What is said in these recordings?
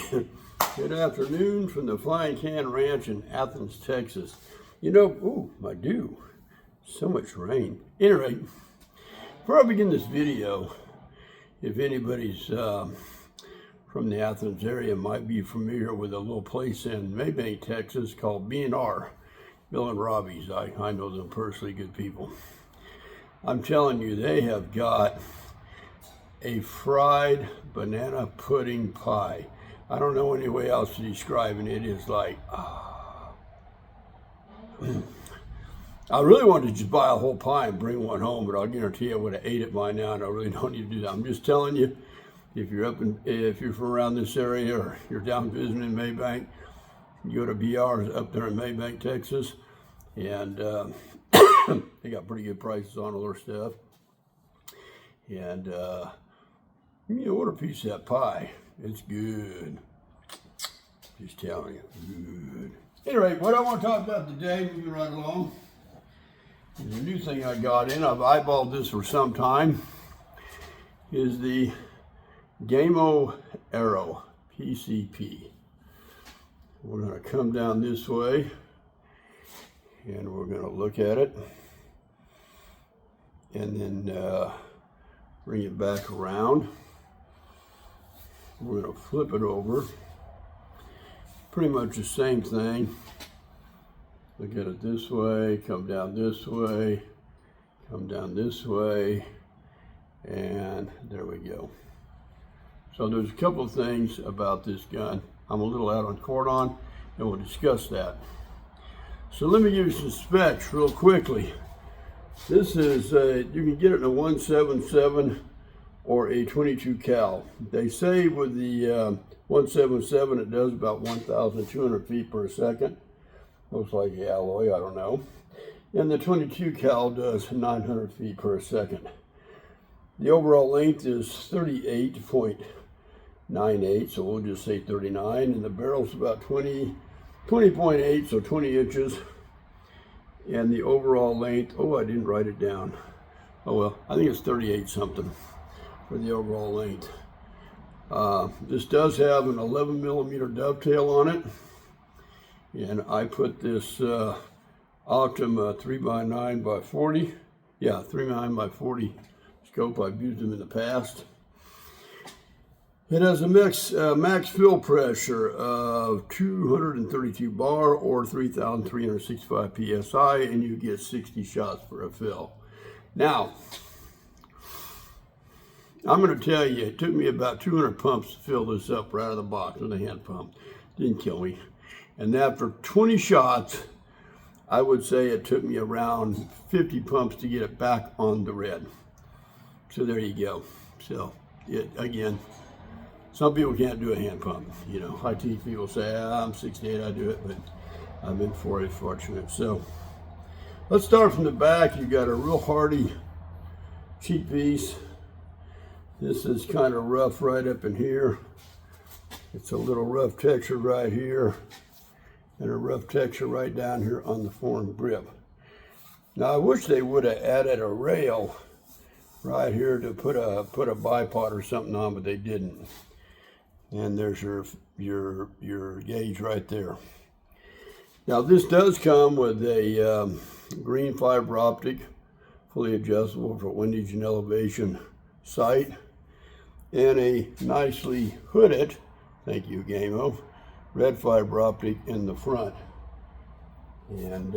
Good afternoon from the Flying Can Ranch in Athens, Texas. You know, ooh, my dew. So much rain. Anyway, before I begin this video, if anybody's from the Athens area might be familiar with a little place in Maybank, Texas called B&R, Bill and Robbie's. I know them personally, good people. I'm telling you, they have got a fried banana pudding pie. I don't know any way else to describe it. It is like, I really wanted to just buy a whole pie and bring one home, but I'll guarantee I would have ate it by now, and I really don't need to do that. I'm just telling you, if you're from around this area or you're down visiting Maybank, you go to BR's up there in Maybank, Texas, and they got pretty good prices on all their stuff. And you order a piece of that pie. It's good. Just telling you, good. Anyway, what I want to talk about today, moving right along, is a new thing I got in. I've eyeballed this for some time. Is the Gammo Arrow PCP. We're going to come down this way, and we're going to look at it, and then bring it back around. We're going to flip it over. Pretty much the same thing. Look at it this way, come down this way, come down this way, and there we go. So there's a couple of things about this gun I'm a little out on court on, and we'll discuss that. So let me give you some specs real quickly. This is, you can get it in a 177 or a 22 cal. They say with the 177 it does about 1,200 feet per second. Looks like alloy, I don't know. And the 22 cal does 900 feet per second. The overall length is 38.98, so we'll just say 39, and the barrel's about 20.8, so 20 inches. And the overall length, oh, I didn't write it down. Oh well, I think it's 38 something for the overall length. This does have an 11 millimeter dovetail on it, and I put this Optima 3x9x40, yeah, 3x9x40 scope. I've used them in the past. It has a max fill pressure of 232 bar or 3,365 psi, and you get 60 shots for a fill. Now, I'm going to tell you, it took me about 200 pumps to fill this up right out of the box with a hand pump. Didn't kill me. And after 20 shots, I would say it took me around 50 pumps to get it back on the red. So there you go. So, again, some people can't do a hand pump. You know, I teach people say, I'm 68, I do it, but I've been fortunate. So let's start from the back. You got a real hardy cheek piece. This is kind of rough right up in here. It's a little rough texture right here, and a rough texture right down here on the foreign grip. Now I wish they would have added a rail right here to put a bipod or something on, but they didn't. And there's your gauge right there. Now this does come with a green fiber optic, fully adjustable for windage and elevation sight, and a nicely hooded, thank you Gammo, red fiber optic in the front. And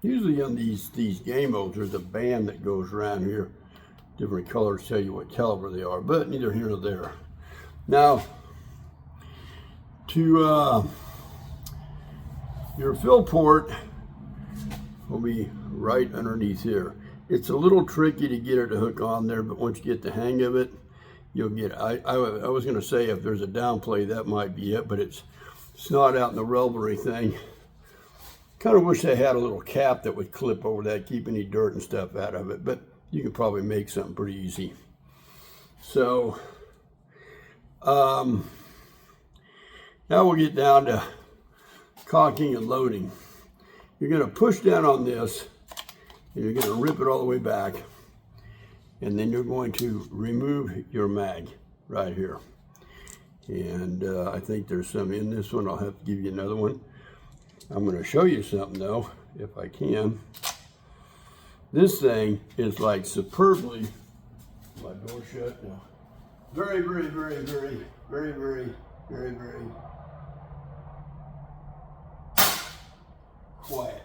usually on these Gammos, there's a band that goes around here. Different colors tell you what caliber they are, but neither here nor there. Now, to your fill port will be right underneath here. It's a little tricky to get it to hook on there, but once you get the hang of it, you'll get it. I was going to say if there's a downplay, that might be it, but it's not out in the rubbery thing. Kind of wish they had a little cap that would clip over that, keep any dirt and stuff out of it, but you can probably make something pretty easy. So, now we'll get down to cocking and loading. You're going to push down on this, and you're going to rip it all the way back, and then you're going to remove your mag. right here. And I think there's some in this one. I'll have to give you another one. I'm going to show you something though, if I can. This thing is like superbly, my door shut now. Very, very, very, very, very, very, very, very quiet.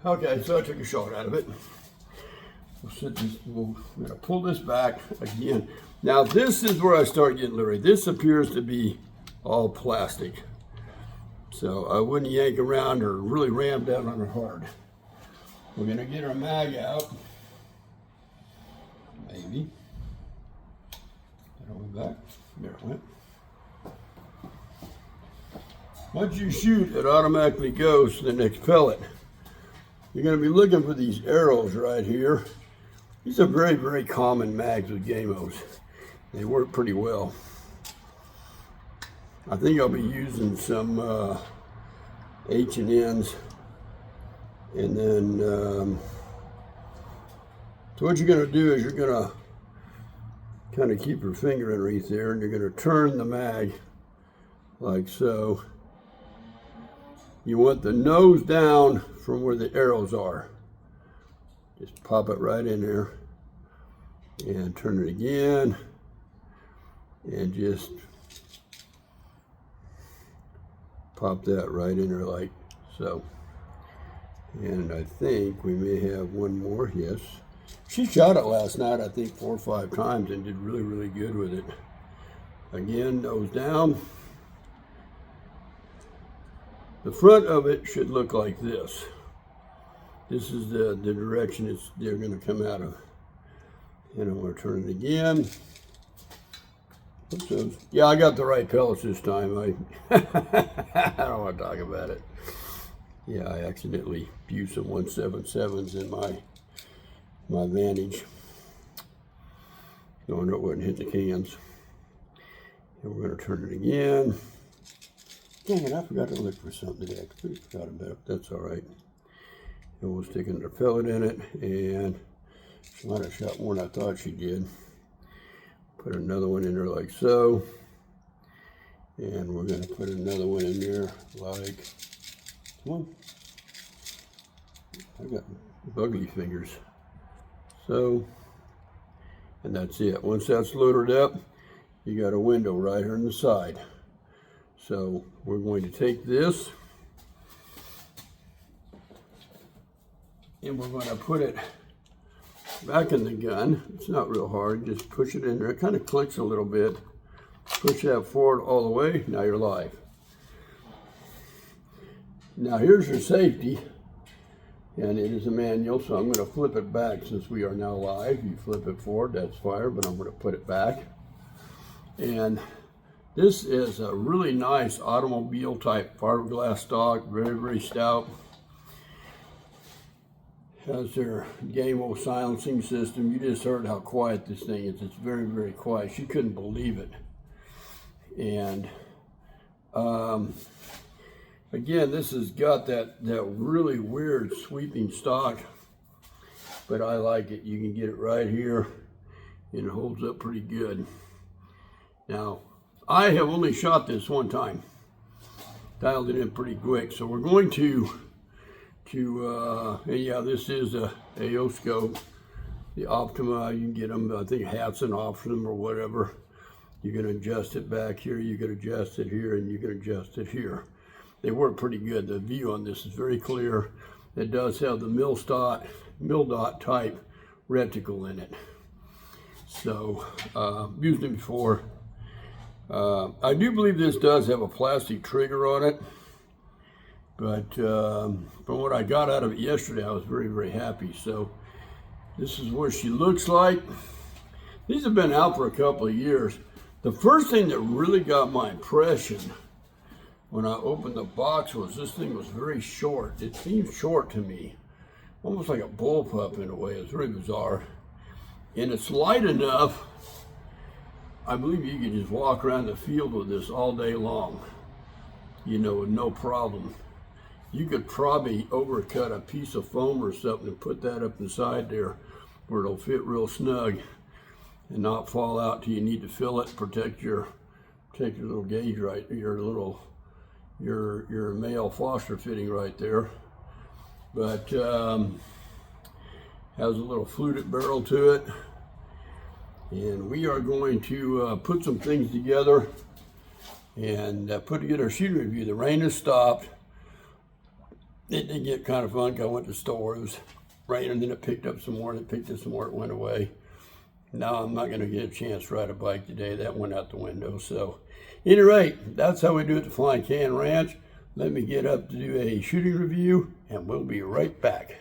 Okay, so I took a shot out of it. I'm gonna pull this back again. Now this is where I start getting leery. This appears to be all plastic. So I wouldn't yank around or really ram down on it hard. We're gonna get our mag out. Maybe. That went back. There it went. Once you shoot, it automatically goes to the next pellet. You're going to be looking for these arrows right here. These are very, very common mags with Gammos. They work pretty well. I think I'll be using some H&Ns. And then, so what you're going to do is you're going to kind of keep your finger underneath there, and you're going to turn the mag like so. You want the nose down from where the arrows are. Just pop it right in there and turn it again and just pop that right in there like so. And I think we may have one more. Yes, she shot it last night, I think 4 or 5 times, and did really, really good with it. Again, nose down. The front of it should look like this. This is the direction they're going to come out of. And I'm going to turn it again. Oops, yeah, I got the right pellets this time. I don't want to talk about it. Yeah, I accidentally used some 177s in my Vantage. No wonder it wouldn't hit the cans. And we're going to turn it again. Dang it, I forgot to look for something today. I completely forgot about it. That's all right. And we'll stick another pellet in it, and she might have shot more than I thought she did. Put another one in there like so. And we're going to put another one in there like, come on. I got buggy fingers. So, and that's it. Once that's loaded up, you got a window right here on the side. So we're going to take this and we're going to put it back in the gun. It's not real hard, just push it in there. It kind of clicks a little bit. Push that forward all the way, now you're live. Now here's your safety, and it is a manual, so I'm going to flip it back since we are now live. You flip it forward, that's fire, but I'm going to put it back. And this is a really nice automobile type fiberglass stock, very, very stout. Has their Gammo silencing system. You just heard how quiet this thing is. It's very, very quiet. She couldn't believe it. And again, this has got that really weird sweeping stock, but I like it. You can get it right here and it holds up pretty good. Now, I have only shot this one time, dialed it in pretty quick. So we're going to and yeah, this is a AO scope, the Optima. You can get them, I think Hatson offers them or whatever. You can adjust it back here, you can adjust it here, and you can adjust it here. They work pretty good. The view on this is very clear. It does have the mil dot type reticle in it. So, used it before. I do believe this does have a plastic trigger on it, but from what I got out of it yesterday, I was very, very happy. So this is what she looks like. These have been out for a couple of years. The first thing that really got my impression when I opened the box was this thing was very short. It seemed short to me, almost like a bullpup in a way. It's very bizarre. And it's light enough, I believe you could just walk around the field with this all day long, you know, with no problem. You could probably overcut a piece of foam or something and put that up inside there where it'll fit real snug. and not fall out till you need to fill it. Protect your little gauge right, your male Foster fitting right there. But has a little fluted barrel to it. And we are going to put some things together and put together a shooting review. The rain has stopped. It did get kind of fun. I went to the store. It was raining, then it picked up some more, and it picked up some more. It went away. Now I'm not going to get a chance to ride a bike today. That went out the window. So, at any rate, that's how we do it at the Flying Can Ranch. Let me get up to do a shooting review, and we'll be right back.